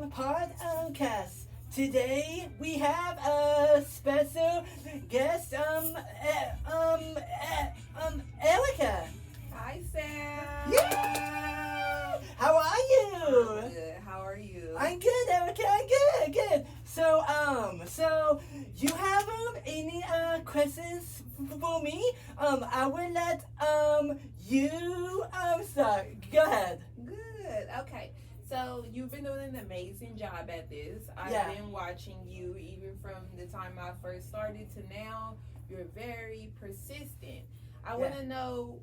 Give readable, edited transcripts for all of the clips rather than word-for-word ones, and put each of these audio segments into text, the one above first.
podcast. Today we have a special guest, Ericka. Hi, Sam. Yeah. How are you? I'm good. How are you? I'm good, Ericka. I'm good. So you have any questions for me? I will let you start. Go ahead. Good. Okay. So you've been doing an amazing job at this. I've Yeah. been watching you even from the time I first started to now. You're very persistent. I want to know,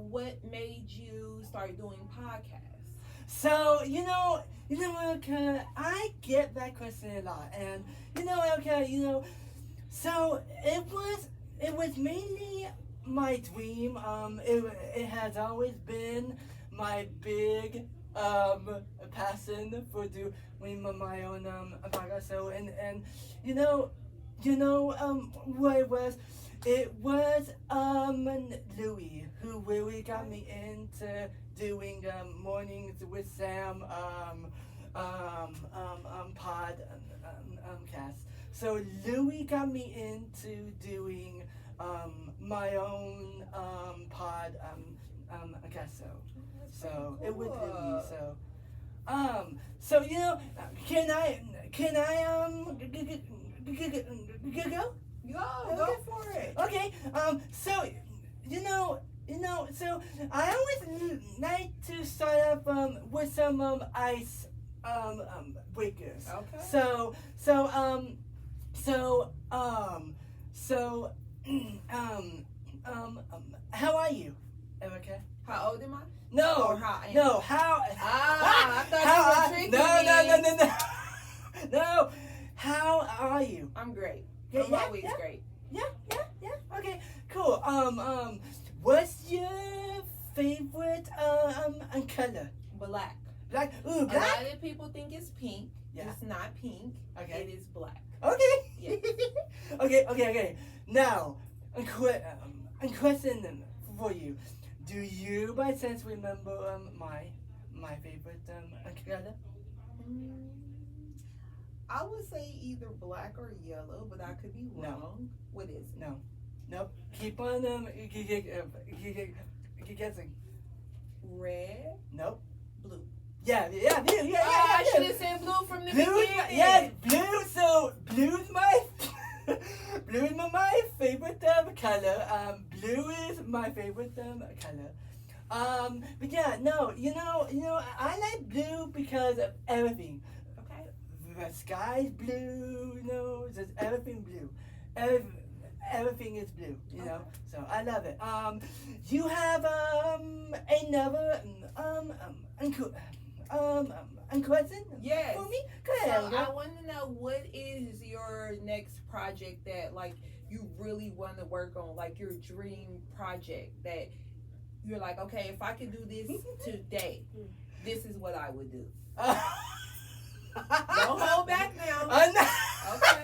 what made you start doing podcasts? So Ericka, I get that question a lot, and Ericka, so it was mainly my dream. It has always been my big passion for doing my own podcast. So and what it was. It was Louis who really got me into doing mornings with Sam cast. So Louis got me into doing my own pod cast. So it was Louis. So can I go? Go for it. Okay. So so I always like to start off with some ice breakers. Okay. So how are you, Ericka? How old am I? No, Or how I am? no, how? I thought you were tricking me. No. How are you? I'm great. Yeah, I'm always great. Yeah. Okay, cool. What's your favorite color? Black. Black. Ooh, A black. lot of people think it's pink. Yeah. It's not pink. Okay. It is black. Okay. Yeah. Okay. Now, a question for you. Do you, by chance, remember my favorite color? I would say either black or yellow, but I could be wrong. No. What is it? No. Nope. Keep on guessing. Red, Nope. blue. Yeah. I should have said blue from the Blue, beginning. yes, blue. So blue's my my favorite color. Blue is my favorite color. But yeah, no, I like blue because of everything. Okay. The sky's blue, just everything blue. Everything is blue, Okay. So I love it. You have another question Yes. for me? Go So ahead. I want to know, what is your next project that you really want to work on, your dream project that you're like, okay, if I could do this today, this is what I would do. Don't hold back now. I'm not. Okay.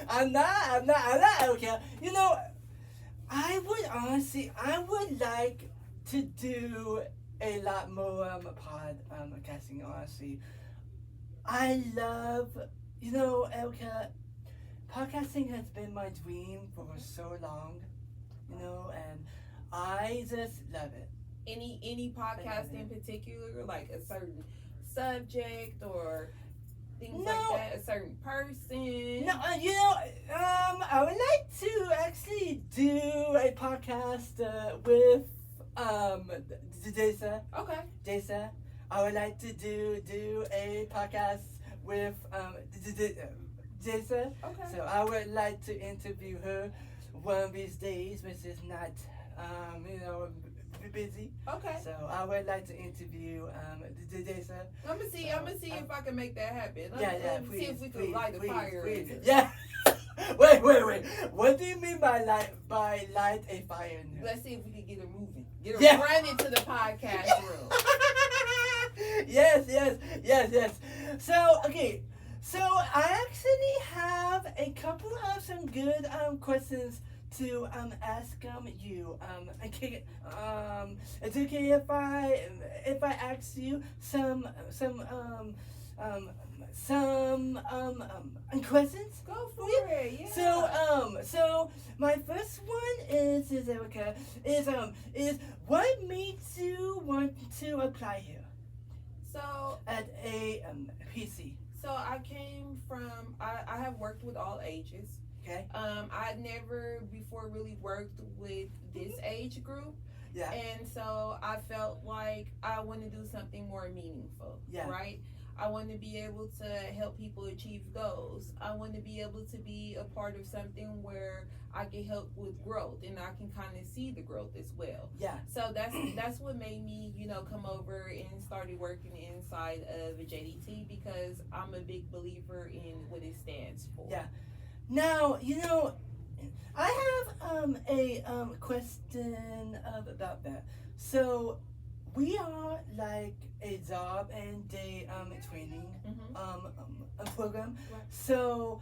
I'm not okay. I would like to do a lot more podcasting. Honestly, I love, Ericka. Podcasting has been my dream for so long, and I just love it. Any podcast in particular, like a certain subject or things No. like that, a certain person? No, I would like to actually do a podcast with Jason. Okay. Jason. I would like to do a podcast with Jason. Okay. So I would like to interview her one of these days, which is not busy. Okay. So I would like to interview Jason. I'm gonna see if I can make that happen. Yeah, See please, if we can please, light a please, fire. please. in it. Yeah. Wait. What do you mean by light a fire? In Let's see if we can get her moving. Get her Yeah. running to the podcast room. Yes. So okay. So I actually have a couple of some good questions to ask you. Okay, it's okay if I ask you some some questions. Go for you? it. Yeah. So my first one is Ericka is what made you want to apply here So at a PC? so I came from I have worked with all ages. Okay. I never before really worked with this age group. Yeah. And so I felt like I want to do something more meaningful. Yeah. Right? I want to be able to help people achieve goals. I want to be able to be a part of something where I can help with growth and I can kind of see the growth as well. Yeah. So that's what made me, come over and started working inside of a JDT because I'm a big believer in what it stands for. Yeah. Now, I have a question about that. So, we are like a job and a training program. Right. So,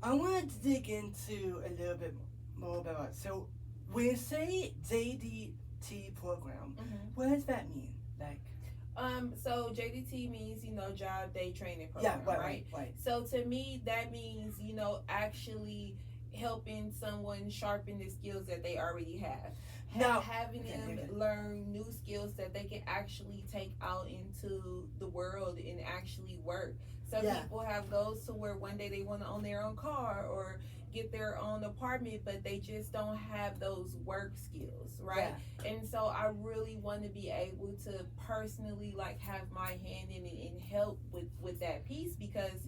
I wanted to dig into a little bit more about it. So, when you say JDT program, what does that mean? Like, So JDT means, job day training program, yeah, right? right. So to me, that means, actually helping someone sharpen the skills that they already have. Now, Having them learn new skills that they can actually take out into the world and actually work. Some people have goals to where one day they want to own their own car or get their own apartment, but they just don't have those work skills, right? Yeah. And so I really want to be able to personally have my hand in it and help with that piece because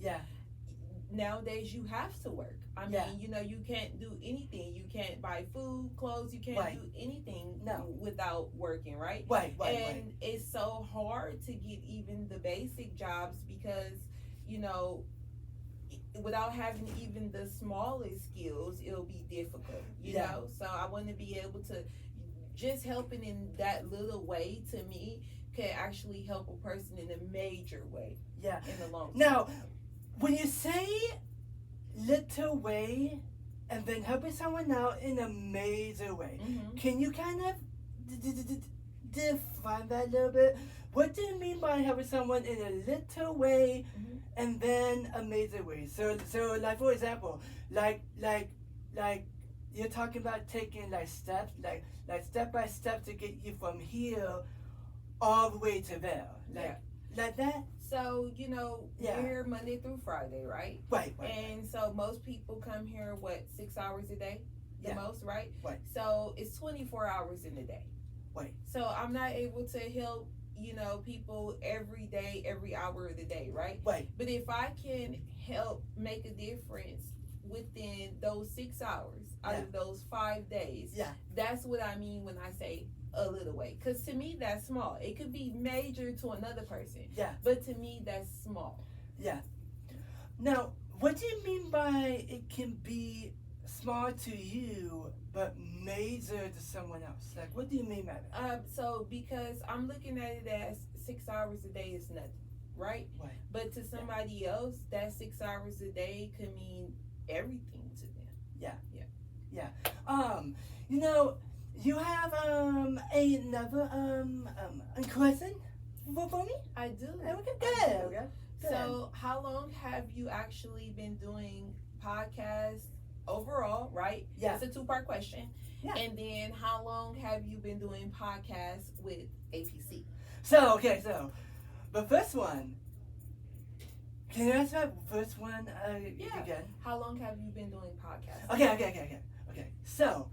nowadays you have to work. I mean, you can't do anything. You can't buy food, clothes. You can't do anything without working, right? And it's so hard to get even the basic jobs because, without having even the smallest skills, it'll be difficult, you know? So I want to be able to just helping in that little way to me can actually help a person in a major way. Yeah. In the long term. Now, when you say little way and then helping someone out in a major way, can you kind of define that a little bit? What do you mean by helping someone in a little way and then a major way? So like for example, like you're talking about taking steps, like step by step to get you from here all the way to there, like that. So we're here Monday through Friday, right? Right. And so most people come here 6 hours a day, the most, right? Right. So it's 24 hours in a day. Right. So I'm not able to help people every day, every hour of the day, right? Right. But if I can help make a difference within those 6 hours out of those 5 days, that's what I mean when I say a little way. Because to me, that's small. It could be major to another person. Yeah. But to me, that's small. Yeah. Now, what do you mean by it can be small to you but major to someone else? Like, what do you mean by that? So because I'm looking at it as 6 hours a day is nothing, right? Right. But to somebody else, that 6 hours a day could mean everything to them. Yeah. You have another question for me? I do. Okay. So how long have you actually been doing podcasts overall, right? Yeah. It's a 2-part question. Yeah. And then how long have you been doing podcasts with APC? So the first one, can you answer that first one again? How long have you been doing podcasts? Okay. So,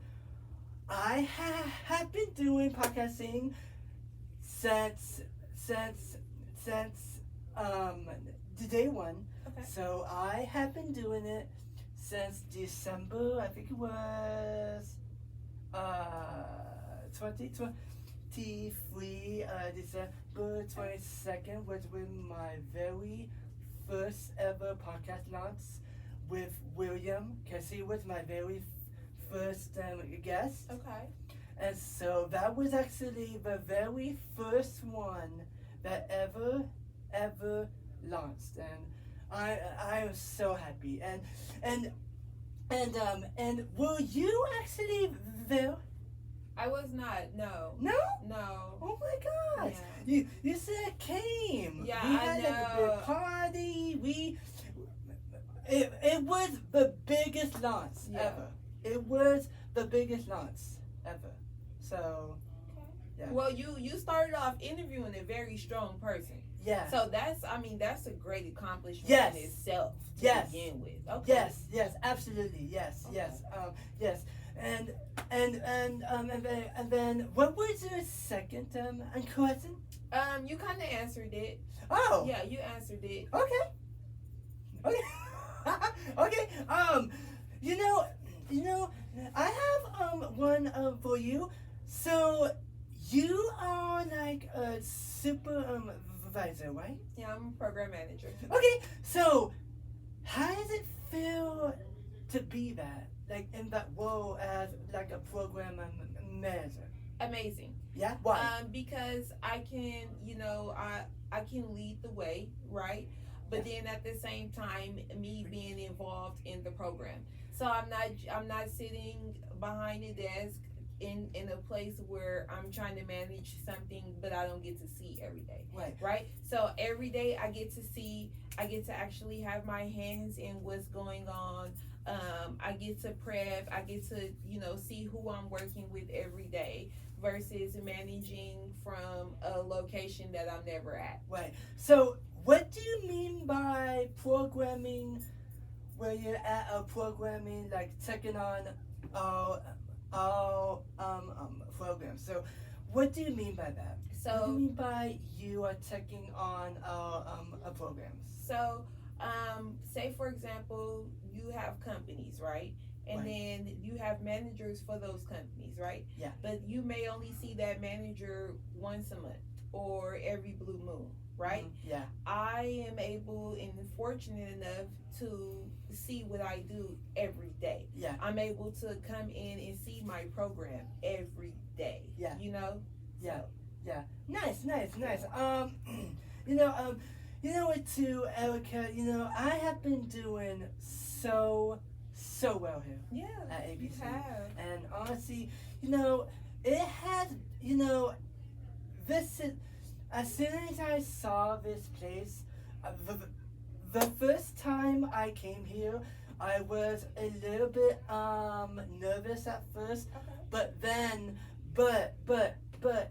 I have been doing podcasting since the day one. Okay. So I have been doing it since December. I think it was 2023. December 22nd was when my very first ever podcast launch with William, because he was my very first guest. Okay. And so that was actually the very first one that ever launched, and I am so happy. And were you actually there? I was not. No. No. Oh my gosh! Yeah. You said came. Yeah, we I had know. like a big launch Yeah. ever. It was the biggest launch ever. So yeah. Well, you started off interviewing a very strong person. Yeah. So that's a great accomplishment Yes. in itself to Yes. begin with. Okay. Yes, absolutely, yes, Okay. yes, and then what was your second question? You kind of answered it. Oh, Yeah, you answered it. okay, okay, okay. You know, I have one for you. So you are like a supervisor, right? Yeah, I'm a program manager. Okay, so how does it feel to be that, like in that role as like a program manager? Amazing. Yeah, why? Because I can, I can lead the way, right? But then at the same time, me being involved in the program. So I'm not sitting behind a desk in a place where I'm trying to manage something, but I don't get to see every day. Right. Right. So every day I get to see, I get to actually have my hands in what's going on. I get to prep. I get to see who I'm working with every day versus managing from a location that I'm never at. Right. So what do you mean by programming? Where you're at a programming, like taking on programs. So what do you mean by that? What do you So mean by you are taking on programs? So, say for example, you have companies, right? And Right. then you have managers for those companies, right? Yeah. But you may only see that manager once a month or every blue moon, right? Yeah. I am able and fortunate enough to see what I do every day. Yeah. I'm able to come in and see my program every day. Yeah. So, Yeah. Nice. You know what too, Erica, I have been doing so well here yeah, at you ABC. have. And honestly, it has, this is, as soon as I saw this place, the first time I came here, I was a little bit nervous at first, Okay. but then, but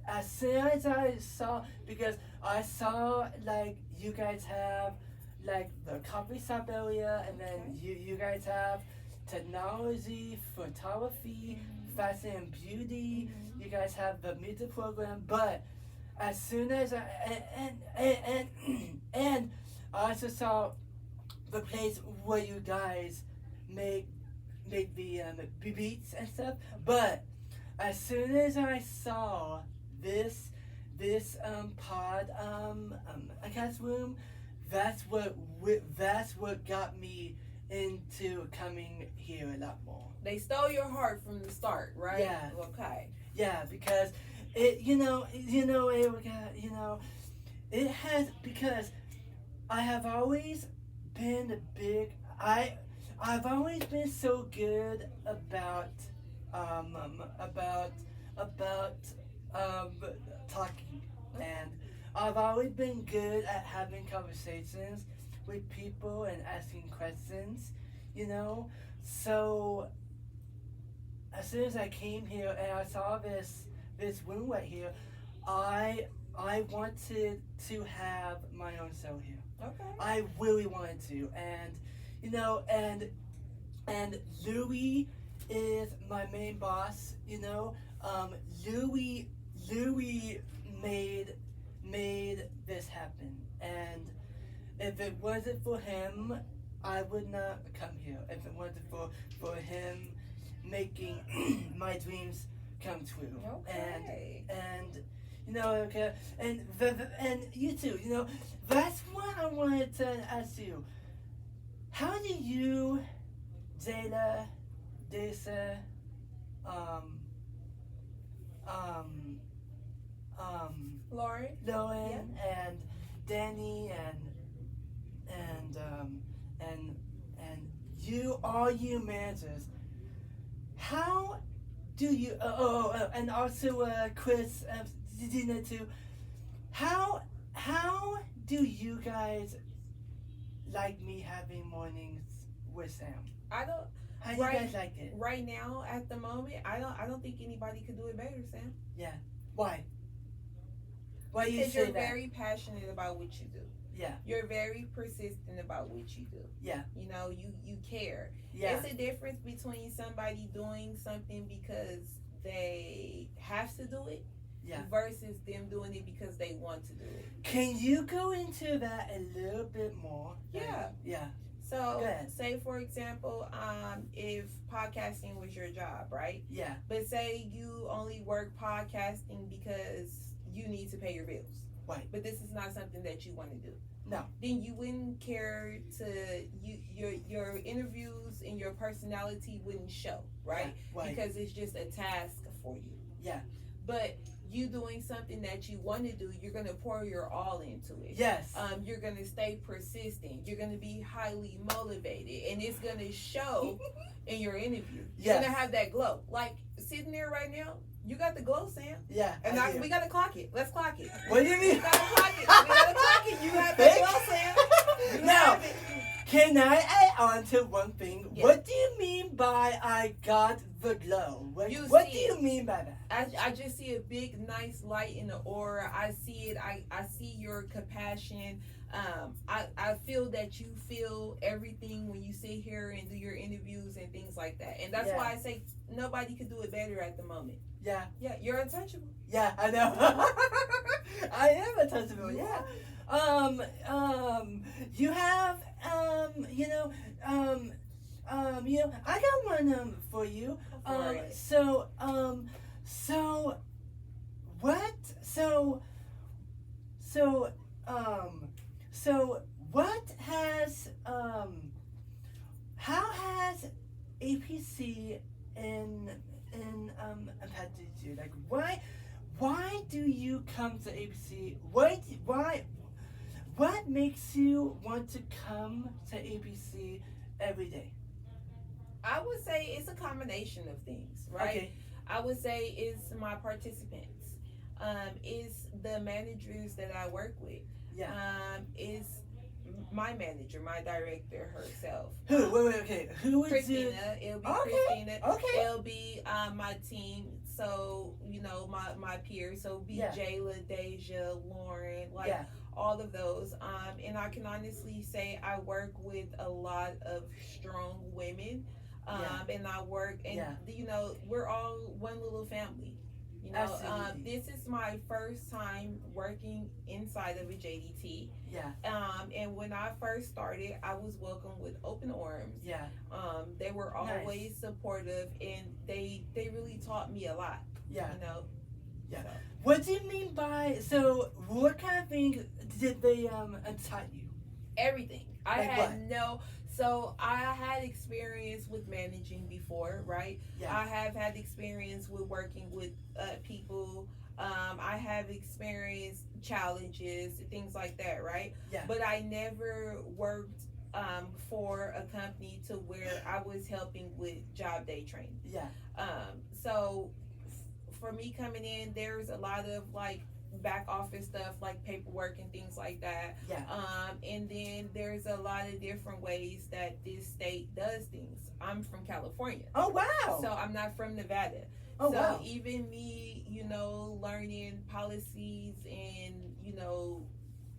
as soon as I saw, because I saw like you guys have like the coffee shop area, and then Okay. you guys have technology, photography, fashion and beauty. Mhm. You guys have the music program, but as soon as I and I also saw the place where you guys make the beats and stuff. But as soon as I saw this pod podcast room, that's what got me into coming here a lot more. They stole your heart from the start, right? Yeah. Okay. Yeah, because it Erica, it has, because I have always been I've always been so good about talking, and I've always been good at having conversations with people and asking questions, so as soon as I came here and I saw this room right here, I wanted to have my own show here. Okay. I really wanted to, and and Louis is my main boss. Louis made this happen, and if it wasn't for him, I would not come here. If it wasn't for him making my dreams come true. Okay. And okay, and and you too, that's what I wanted to ask you. How do you, Zayla, Desa, Lauren. Lowen, and Danny, and you, all you managers, how do you? And also Chris, Dina too. How do you guys like me having mornings with Sam? I don't. How do you Right. guys like it? Right now, at the moment, I don't think anybody could do it better, Sam. Why? Why you Because say you're that? very passionate about what you do. Yeah. You're very persistent about what you do. Yeah. You know, you care. Yeah. It's a difference between somebody doing something because they have to do it, Yeah. versus them doing it because they want to do it. Can you go into that a little bit more? Yeah. Yeah. So, Go ahead. say for example, if podcasting was your job, right? Yeah. But say you only work podcasting because you need to pay your bills. Right. But this is not something that you want to do. No. Then you wouldn't care to your interviews and your personality wouldn't show, right? Yeah, right. Because it's just a task for you. Yeah. But you doing something that you want to do, you're gonna pour your all into it. Yes. You're gonna stay persistent. You're gonna be highly motivated, and it's gonna show in your interview. You're Yes. gonna have that glow. Like sitting there right now, you got the glow, Sam. Yeah. And I do. we gotta clock it. Let's clock it. What do you mean? We gotta clock it. We gotta clock it. You have that glow, Sam. You Now, have it. can I add on to one thing? Yes. What do you mean by I got the glow? What You do see you mean by that? I just see a big, nice light in the aura. I see it. I see your compassion. I feel that you feel everything when you sit here and do your interviews and things like that. And that's why I say nobody could do it better at the moment. Yeah. Yeah, you're untouchable. Yeah, I know. I am untouchable. Yeah. You have I got one for you. So what has how has APC impacted you? Like why do you come to APC? What makes you want to come to APC every day? I would say it's a combination of things, right? Okay. I would say it's my participants. It's the managers that I work with. Yeah. It's my manager, my director herself. Who? Wait, okay. Who would Christina. It'll be Christina. Okay. It'll be my team. So, my peers. So it'll be Jayla, Deja, Lauren, all of those. And I can honestly say I work with a lot of strong women. And I work, and we're all one little family. This is my first time working inside of a JDT. Yeah. And when I first started, I was welcomed with open arms. Yeah. They were always supportive, and they really taught me a lot. Yeah. Yeah. So. What do you mean by what kind of things did they taught you? Everything. What? I had experience with managing before, right? Yeah. I have had experience with working with people. I have experienced challenges, things like that, right? Yeah. But I never worked for a company to where I was helping with job day training. Yeah. For me coming in, there's a lot of back office stuff like paperwork and things like that. Yeah. And then there's a lot of different ways that this state does things. I'm from California. Oh wow. So I'm not from Nevada. Oh so wow. Even me, learning policies and,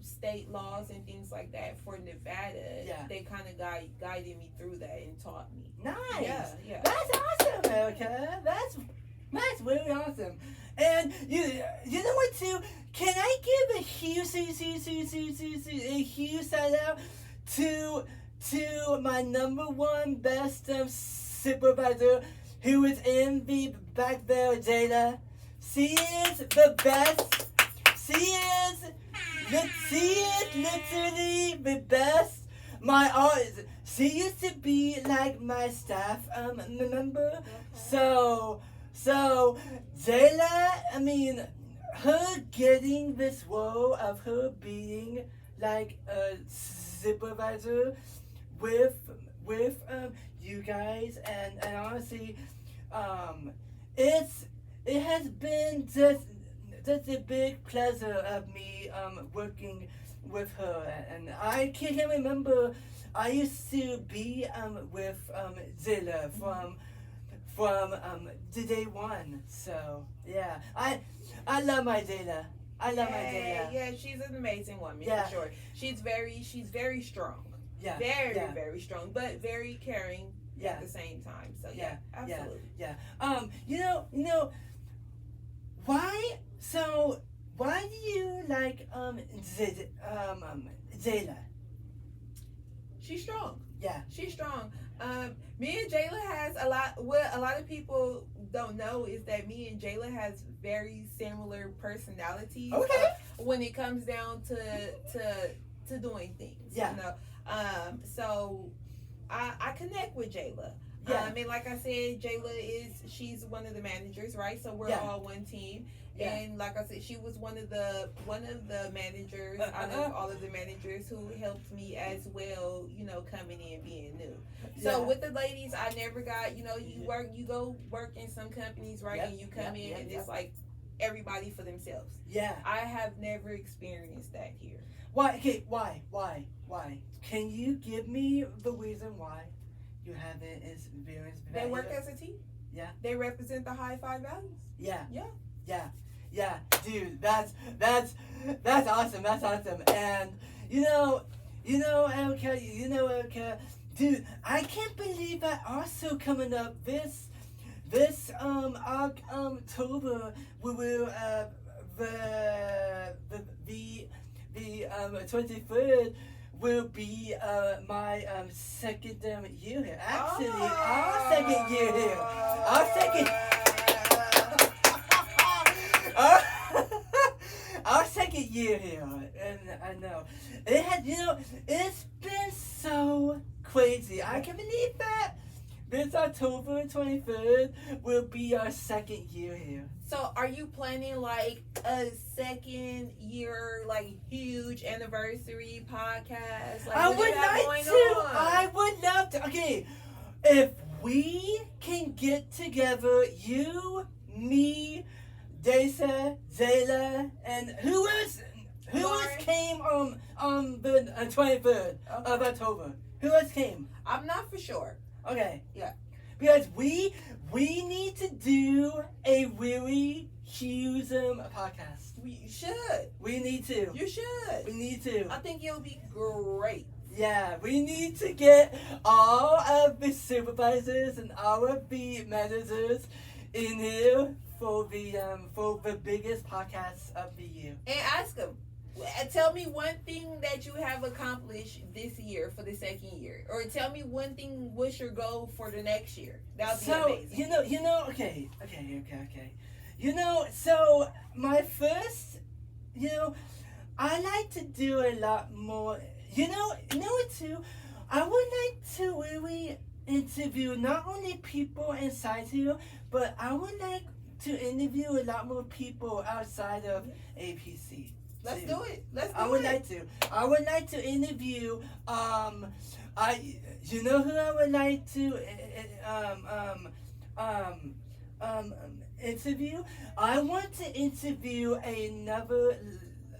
state laws and things like that for Nevada, they kind of guided me through that and taught me. Nice. Yeah. That's awesome, Ericka. That's really awesome. And you know what too? Can I give a huge shout out to my number one best supervisor who is in the back there, Jada. She is the best. She is literally the best. She used to be like my staff member. So Jayla, her getting this role of her being like a supervisor with you guys, and honestly, it has been just a big pleasure of me working with her, and I can't remember I used to be with Zilla from the day one. So yeah, I love my Zilla. I love my Zilla. Yeah, she's an amazing woman Yeah. for sure. She's very strong. Yeah. Very, yeah. very strong, but very caring Yeah. at the same time. So yeah, absolutely. Yeah. You know, why? So why do you like Zayla? She's strong. Yeah. She's strong. Me and Jayla has a lot. What a lot of people don't know is that me and Jayla has very similar personalities. Okay. When it comes down to doing things. Yeah. You know. So I connect with Jayla. Yeah. And like I said, she's one of the managers, right? So we're Yeah. all one team. Yeah. And like I said, she was one of the managers out of all of the managers who helped me as well, you know, coming in being new. So Yeah. with the ladies, I never got, you know, you go work in some companies, right? Yep, And you come in yep, and yep. it's like everybody for themselves. Yeah. I have never experienced that here. Why? Okay. Why? Can you give me the reason why you haven't experienced that? They work as a team. Yeah. They represent the high five values. Yeah. Yeah. Yeah, dude, that's awesome. That's awesome. And Ericka, dude, I can't believe that also coming up this October we will the 23rd will be my second year here. Actually, our second year here. Our second. Our second year here, and I know it had. It's been so crazy. I can believe that this October 23rd will be our second year here. So, are you planning like a second year, like huge anniversary podcast? Like, I what do you would have like going to. on? I would love to. Okay, if we can get together, you, me, Desa, Zayla, and who else Lauren. came on the 23rd of October? Who else came? I'm not for sure. Okay. Yeah. Because we need to do a really huge podcast. You should. We need to. You should. We need to. I think it'll be great. Yeah, we need to get all of the supervisors and all of the managers in here for the biggest podcast of the year. And ask them. Tell me one thing that you have accomplished this year for the second year, or tell me one thing. What's your goal for the next year? That would be amazing. Okay. So my first, I like to do a lot more. What too? I would like to really interview not only people inside here, but I would like to interview a lot more people outside of APC. Let's do it. I would like to interview. You know who I would like to interview? I want to interview another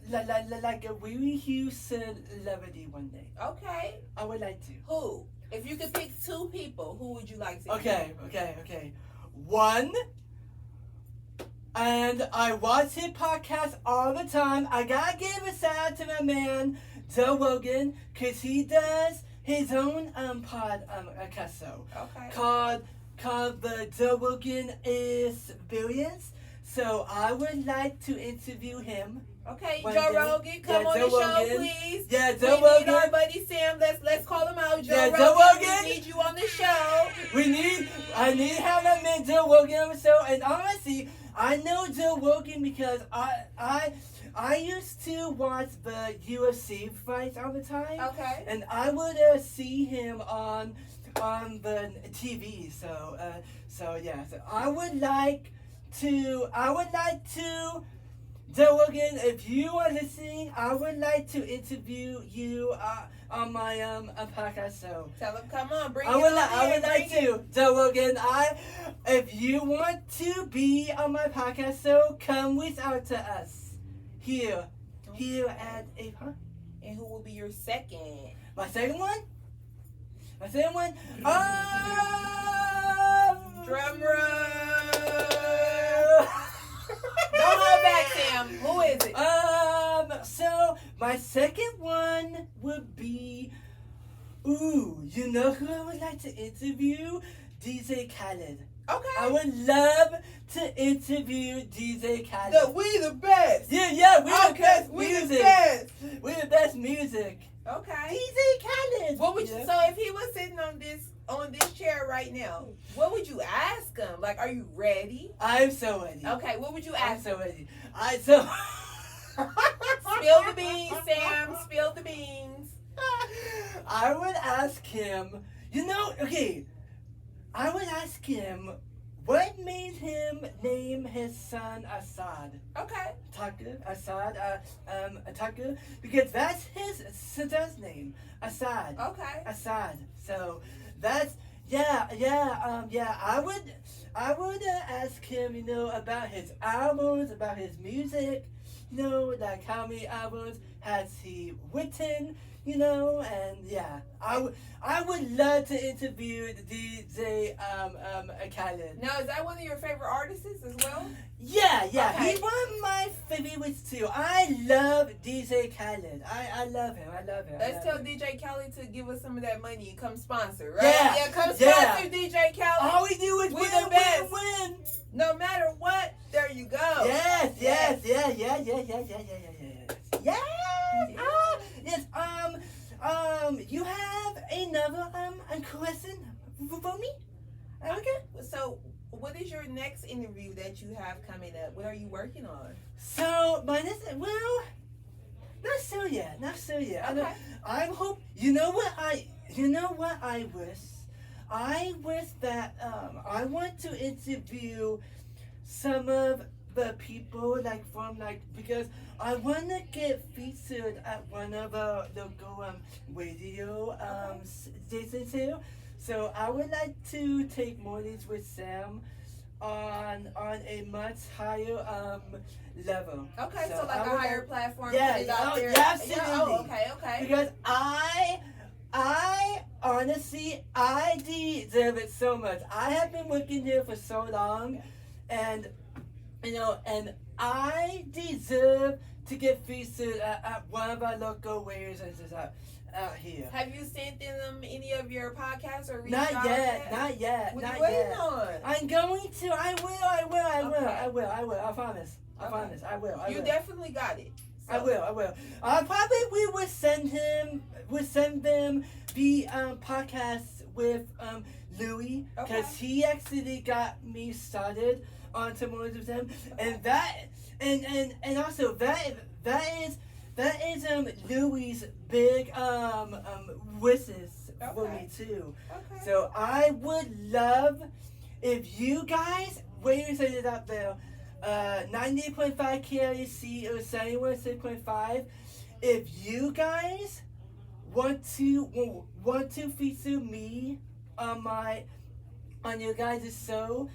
like a really huge celebrity one day. Okay. I would like to. Who? If you could pick two people, who would you like to? Okay. One. And I watch his podcast all the time. I gotta give a shout out to my man, Joe Rogan, because he does his own podcast show. Okay. Called the Joe Rogan Experience. So I would like to interview him. Okay, one Joe day. Rogan, come Yeah, on Joe the show, Rogan. please. Yeah, We Joe need Rogan. our buddy Sam. Let's call him out. Joe Yeah, Rogan. Joe Rogan. We need you on the show. I need to have my man Joe Rogan on the show. And honestly, I know Joe Rogan because I used to watch the UFC fights all the time. Okay. And I would see him on the TV. So yeah. So I would like to Joe Rogan, if you are listening, I would like to interview you on my podcast show. Tell him, come on, bring I it would on. like to, Joe Rogan. If you want to be on my podcast show, come reach out to us here at And who will be your second? My second one. My second one. Drum roll. Don't hold back, Sam. Who is it? So my second one would be, you know who I would like to interview? DJ Khaled. Okay. I would love to interview DJ Khaled. We the best. Yeah, we the best We music. the best. We the best music. Okay. DJ Khaled. What would you? So if he was sitting on this chair right now, what would you ask him? Like, are you ready? I'm so ready. Okay. What would you I'm ask? so ready. Spill the beans, Sam. Spill the beans. I would ask him, I would ask him what made him name his son Assad. Okay. Tucker, because that's his son's name, Assad. Okay. Assad. So that's I would ask him, about his albums, about his music, like how many albums has he written, and yeah, I would love to interview the DJ Khaled. Now, is that one of your favorite artists as well? Yeah, Okay. he's one of my favorites too. I love DJ Khaled. I love him. Let's tell DJ Khaled to give us some of that money and come sponsor, right? Yeah, Come yeah. sponsor DJ Khaled. All we do is We win, the best. win. No matter what, there you go. Yes. Yes. You have another question for me? Okay. So, what is your next interview that you have coming up? What are you working on? So not so yet. Okay. I hope. You know what I wish. I wish that I want to interview some of the people because I want to get featured at one of our local radio stations here. So I would like to take mornings with Sam on a much higher level. Okay, so I like a would higher platform. Yeah, put it out there. absolutely. Oh, okay. Because I honestly, I deserve it so much. I have been working here for so long, and I deserve to get featured at one of our local radio stations out here. Have you sent them any of your podcasts or reached Not out yet. What Not are you waiting yet. on? I'm going to. I will. I promise. I will. You definitely got it. So. I will. Probably we would send them the podcast with Louis, because he actually got me started on some more with him, and also that is Louis' big wishes for me too. Okay. So I would love if you guys radio stations out there, 98.5 KREC or 71.6.5, if you guys want to feature me on your guys' show,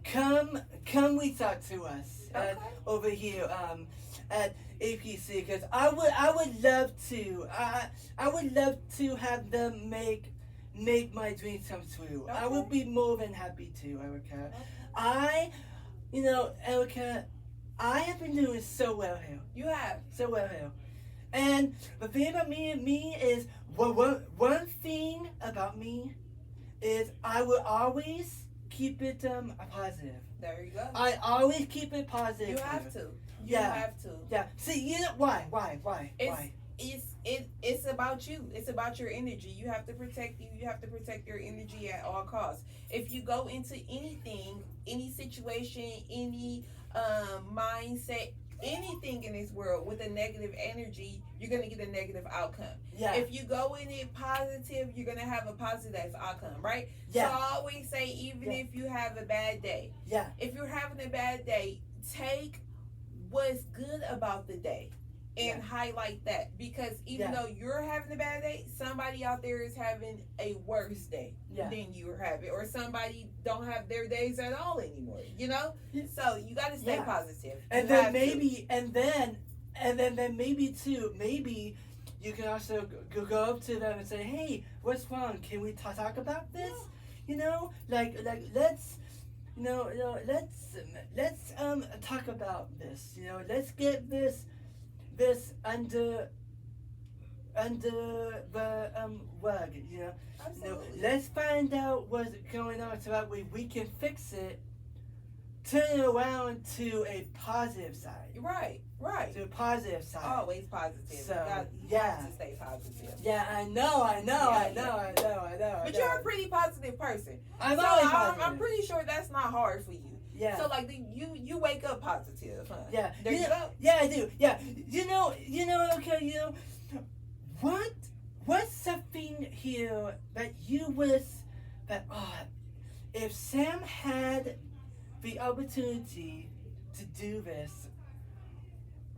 come reach out to us over here at APC, because I would love to. I would love to have them make my dreams come true. I would be more than happy to, Ericka. Ericka, I have been doing so well here. You have. So well here. And the thing about me is, one thing about me is I will always keep it positive. There you go. I always keep it positive. You have to. You have to. Yeah. See, why? It's about you. It's about your energy. You have to protect you. You have to protect your energy at all costs. If you go into anything, any situation, any mindset, anything in this world with a negative energy, you're gonna get a negative outcome. Yeah. If you go in it positive, you're gonna have a positive outcome, right? Yeah. So I always say, even if you have a bad day, if you're having a bad day, take what's good about the day and highlight that, because even though you're having a bad day, somebody out there is having a worse day than you are having, or somebody don't have their days at all anymore, so you got to stay positive. And then maybe too, maybe you can also go up to them and say, hey, what's wrong? Can we talk about this? You know, like let's let's talk about this. You know, let's get this under the rug. You know, let's find out what's going on so that way we can fix it. Turn it around to a positive side. Right. To a positive side. Always positive. So, you have to stay positive. Yeah, I know. But you're a pretty positive person. I'm always positive. I'm pretty sure that's not hard for you. Yeah. So like you wake up positive, huh? Yeah. There you go. Yeah, I do. Yeah. You know. Okay. You know, what's something here that you wish that if Sam had the opportunity to do this,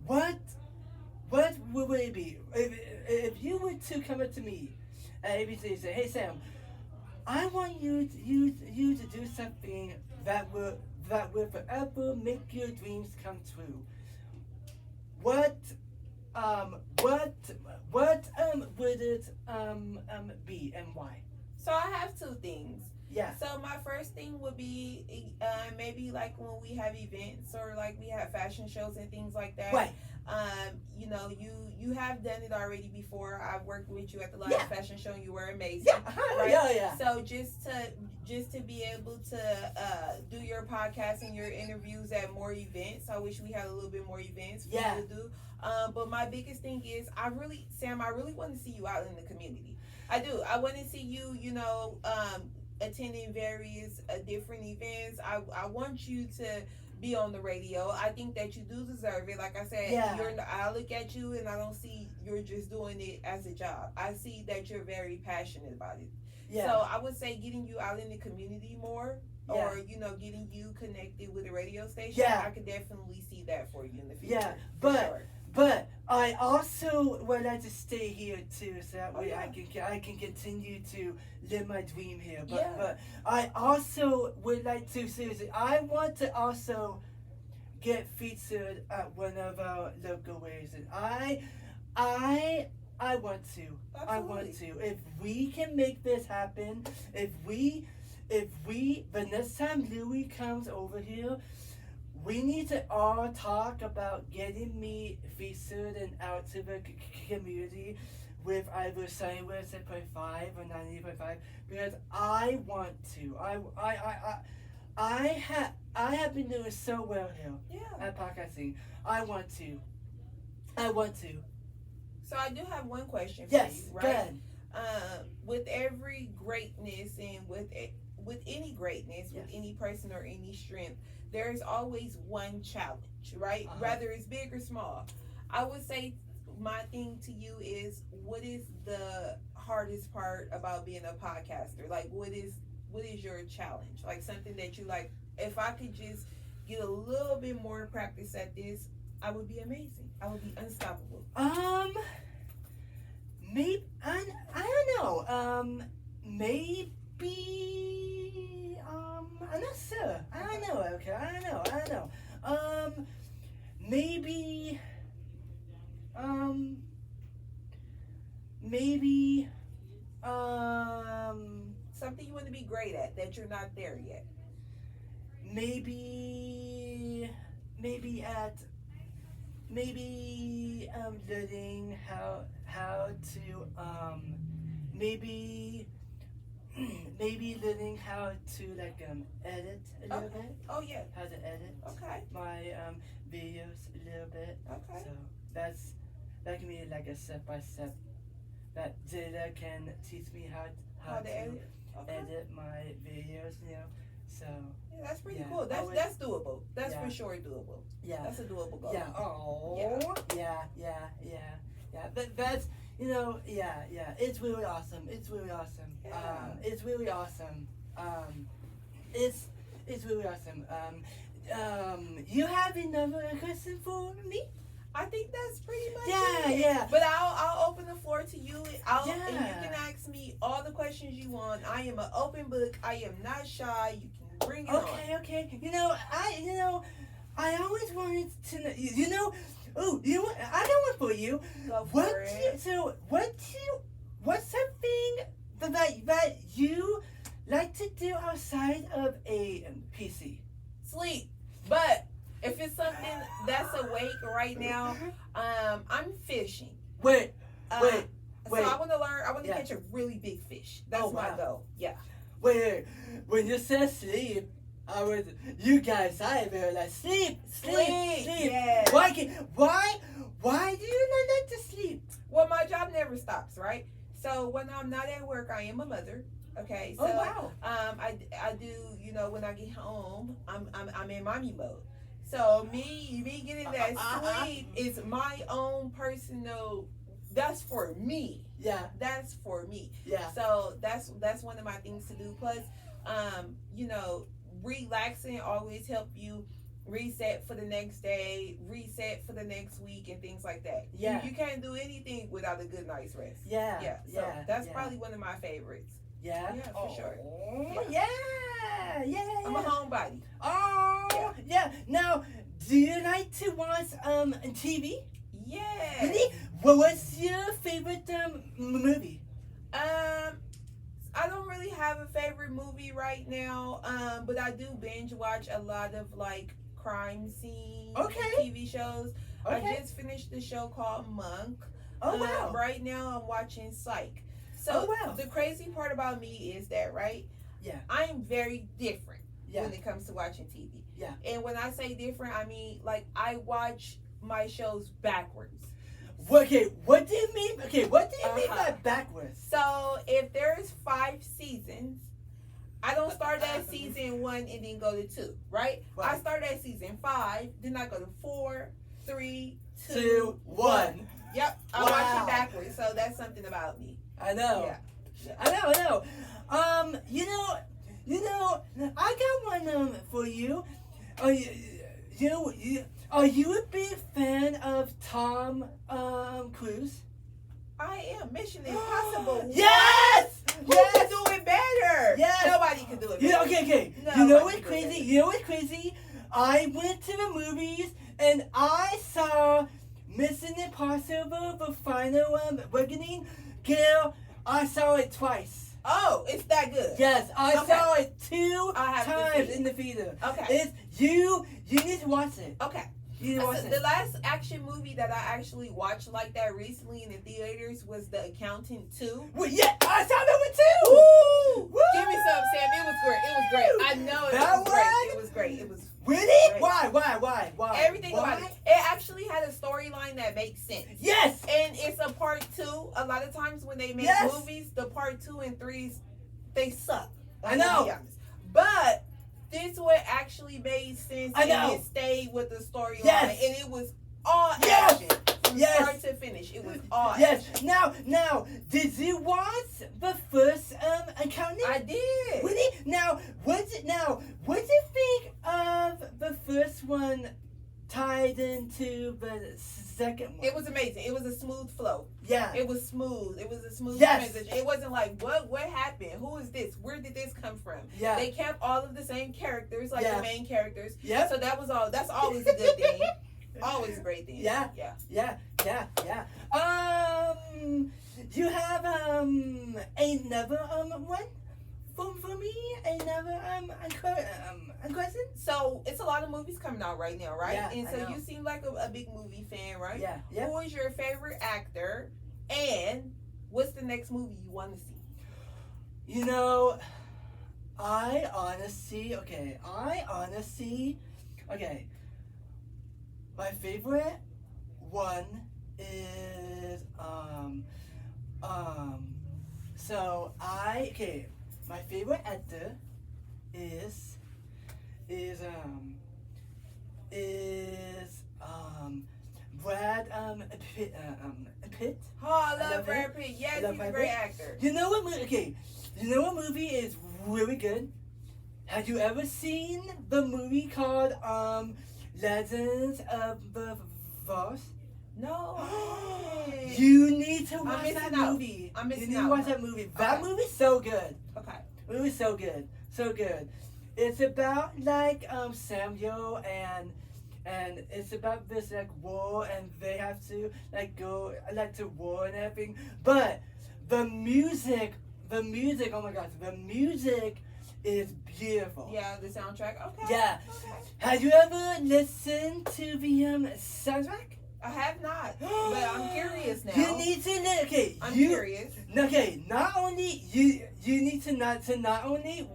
what would it be? If you were to come up to me at ABC and say, hey Sam, I want you to do something that will forever make your dreams come true. What would it be and why? So I have two things. Yeah. So my first thing would be maybe like when we have events or like we have fashion shows and things like that. Right. You know, you have done it already before. I've worked with you at the last fashion show and you were amazing. Yeah. Right? Yeah. So just to be able to do your podcast and your interviews at more events. I wish we had a little bit more events for you to do. But my biggest thing is Sam, I really want to see you out in the community. I do. I want to see you, you know, attending various different events. I want you to be on the radio. I think that you do deserve it. Like I said, I look at you and I don't see you're just doing it as a job. I see that you're very passionate about it. Yeah. So I would say getting you out in the community more, or you know, getting you connected with a radio station. Yeah. I could definitely see that for you in the future. Yeah, but I also would like to stay here too, so that way I can continue to live my dream here. But I also would like to seriously. I want to also get featured at one of our local races. I want to. Absolutely. I want to. If we can make this happen, if we the next time Louis comes over here, we need to all talk about getting me featured and out to the community with either Sunnywood 7.5 or 98.5 because I want to. I have been doing so well here at podcasting. I want to. So I do have one question for you, right? Good. With every greatness and with any greatness, with any person or any strength, there's always one challenge, right? Whether it's big or small. I would say my thing to you is, what is the hardest part about being a podcaster? Like, what is your challenge? Like something that you like, if I could just get a little bit more practice at this, I would be amazing. I would be unstoppable. Maybe I don't know. Maybe I'm not sure. I don't know. Okay, I don't know. Maybe something you want to be great at that you're not there yet. Maybe learning how to maybe learning how to like edit a little bit. Oh yeah. How to edit. Okay. My videos a little bit. Okay. So that can be like a step by step. That Zeta can teach me how to edit my videos. You know. So yeah, that's pretty cool. That's doable. That's for sure doable. Yeah. That's a doable goal. Yeah. Oh. Yeah. But that's It's really awesome. It's really awesome. It's really awesome. It's really awesome. You have another question for me? I think that's pretty much it. Yeah. But I'll open the floor to you. And you can ask me all the questions you want. I am an open book. I am not shy. You can bring it on. Okay. I always wanted to know. Oh, you know what? I got one for you. Go for What it. what's something that you like to do outside of a PC? Sleep. But if it's something that's awake right now, I'm fishing. Wait, Uh, wait, wait. So I want to learn. I want to Yeah. catch a really big fish. That's Oh, my wow. goal. Yeah. wait. When you said sleep, I was you guys. I were like sleep. Yes. Why do you not like to sleep? Well, my job never stops, right? So when I'm not at work, I am a mother. Okay. So Oh wow. I do. You know, when I get home, I'm in mommy mode. So me getting that sleep is my own personal. That's for me. Yeah. That's for me. Yeah. So that's one of my things to do. Plus, you know, relaxing always help you reset for the next day, reset for the next week, and things like that. Yeah. You can't do anything without a good night's rest. Yeah. Yeah. So that's probably one of my favorites. Yeah. Yeah, for sure. Yeah. Yeah. I'm a homebody. Oh. Yeah. Now, do you like to watch TV? Yeah. Really? What was your favorite movie? I don't really have a favorite movie right now. But I do binge watch a lot of like crime scene TV shows. Okay. I just finished the show called Monk. Oh wow. Right now I'm watching Psych. So Oh, wow. the crazy part about me is that, right? Yeah. I'm very different Yeah. when it comes to watching TV. Yeah. And when I say different, I mean like I watch my shows backwards. Okay, what do you mean? Okay, what do you mean by backwards? So if there's 5 seasons, I don't start at season 1 and then go to 2, right? Right. I start at season 5, then I go to 4, 3, 2, 2, 1. Yep, I Wow. watch it backwards. So that's something about me. I know. Yeah. I know. You know, I got one for you. Are you a big fan of Tom Cruise? I am. Mission Impossible. Yes! Who can do it better? Yes! Nobody can do it better. Yeah, okay. Nobody You know can what's do it crazy? better. You know what's crazy? I went to the movies and I saw Mission Impossible: The Final Reckoning. Girl, I saw it twice. Oh, it's that good. Yes, I Okay. saw it 2 I have to times see it. in the theater. Okay. It's you need to watch it. Okay. You need to watch The it. last action movie that I actually watched like that recently in the theaters was The Accountant 2. Well, yeah, I saw that one too. Woo! Woo! Give me some, Sam. It was great. It was great. I know it That was great. one? It was great. It was Really? Right. Why? everything Why? about it. It actually had a storyline that makes sense. Yes. And it's a part 2. A lot of times when they make Yes. movies, the part 2 and 3s, they suck. I know. To be honest. But this one actually made sense. I know. And it stayed with the storyline. Yes. And it was all Yes. action. From Yes. start to finish. It was all Yes. action. Now, did you watch the first Accountant? I did. Really? Now, what do you think of the first one tied into the second one? It was amazing. It was a smooth flow. Yeah. It was smooth. It was a smooth Yes. transition. It wasn't like what happened? Who is this? Where did this come from? Yeah. They kept all of the same characters, like Yeah. the main characters. Yep. So that was all. That's always a good thing. Always a great thing. Yeah. Yeah. Yeah. You have another one for me? Another question? So it's a lot of movies coming out right now, right? Yeah, and I so know. you seem like a big movie fan, right? Yeah. Who is your favorite actor? And what's the next movie you want to see? You know, I honestly, my favorite one is my favorite actor is Brad Pitt. Oh, I love love Brad Pitt. Yes, I love he's a Brad great Pitt. actor. You know what movie? Okay, you know what movie is really good? Have you ever seen the movie called Legends of the Voss? No. I didn't. You need to I'm watch missing that out. movie. I'm missing You need out. to watch that movie. That Okay. movie's so good. Okay. It was so good. It's about like Samuel and and it's about this like war, and they have to like go like to war and everything. But the music, oh my gosh, the music is beautiful. Yeah, the soundtrack. Okay. Yeah. Okay. Have you ever listened to the soundtrack? I have not, but I'm curious now. You need to okay. I'm curious. Okay, not only you need to not only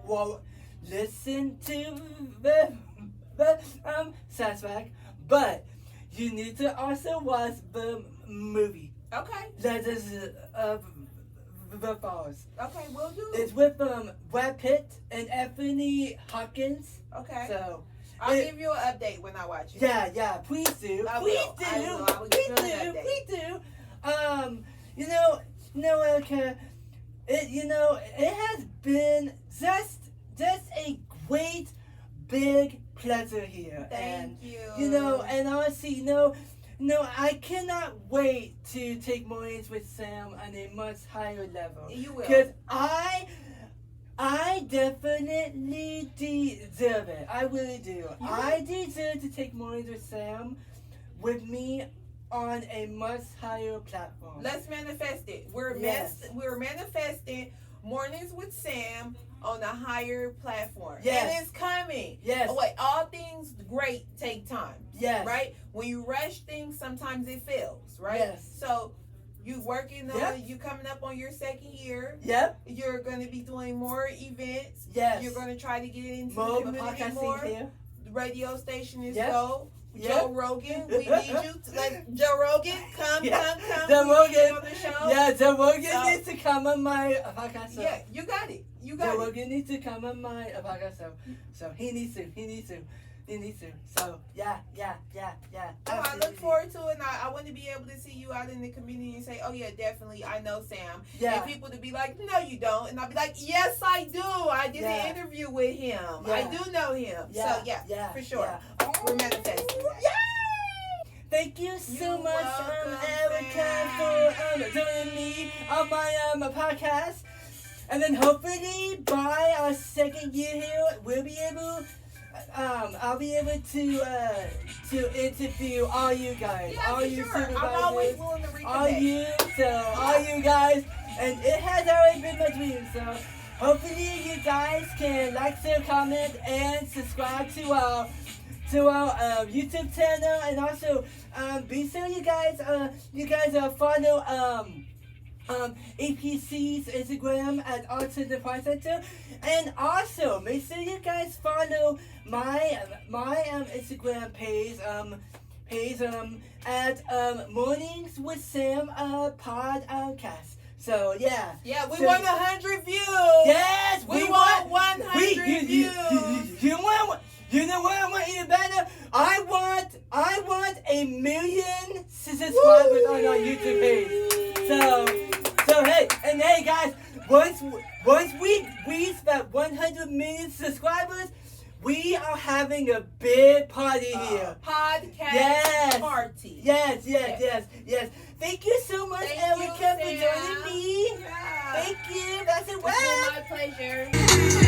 listen to the soundtrack, but you need to also watch the movie. Okay. Legends of the Falls. Okay, we'll do. It's with Brad Pitt and Anthony Hopkins. Okay. So I'll give you an update when I watch it. yeah, please do. I Please will. do. I will give you an update. Please do. You know, Ericka, it has been just a great big pleasure here. Thank you. And honestly, I cannot wait to take mornings with Sam on a much higher level. You will. Because I definitely deserve it. I really do. I deserve to take mornings with Sam with me on a much higher platform. Let's manifest it. We're manifesting mornings with Sam on a higher platform. Yes. And it's coming. Yes. Oh, wait, all things great take time. Yes. Right? When you rush things, sometimes it fails, right? Yes. So you working on Yep. you coming up on your second year. Yep. You're gonna be doing more events. Yes. You're gonna try to get into More the community podcasting more. here. The radio station is Yep. go. Yep. Joe Rogan, we need you to, like Joe Rogan, come. Joe We need you Rogan. on the show. Yeah, Joe Rogan So- needs to come on my podcast. Yeah, you got it. You Joe got it. Rogan needs to come on my podcast. So he needs to. So yeah. Oh, I look Absolutely. forward to it, and I want to be able to see you out in the community and say, oh yeah, definitely, I know Sam. Yeah. And people to be like, no, you don't. And I'll be like, yes, I do. I did Yeah. an interview with him. Yeah. I do know him. Yeah. So yeah, for sure. Yeah. We're manifesting that. Yay! Thank you so You're much, welcome, Ericka, for joining me on my podcast. And then hopefully by our second year here, we'll be able. I'll be able to interview all you guys, Yeah, all for you sure. I'm always supervisors, willing to all reconnect. all you guys, and it has already been my dream. So hopefully you guys can like, share, comment, and subscribe to our YouTube channel, and also be sure you guys follow APC's Instagram at Arts the Pride Center, and also make sure you guys follow my Instagram page at Mornings with Sam podcast. So yeah. Yeah, we So- want 100 views. Yes, we want 100 views. You know what I want even better? I want 1 million subscribers on our YouTube page. So hey guys, once we reach that 100 million subscribers, we are having a big party here. Podcast party. Yes. Thank you so much, Thank you, Ericka, for Sam. joining me. Yeah. Thank you. That's a It's wrap. been my pleasure.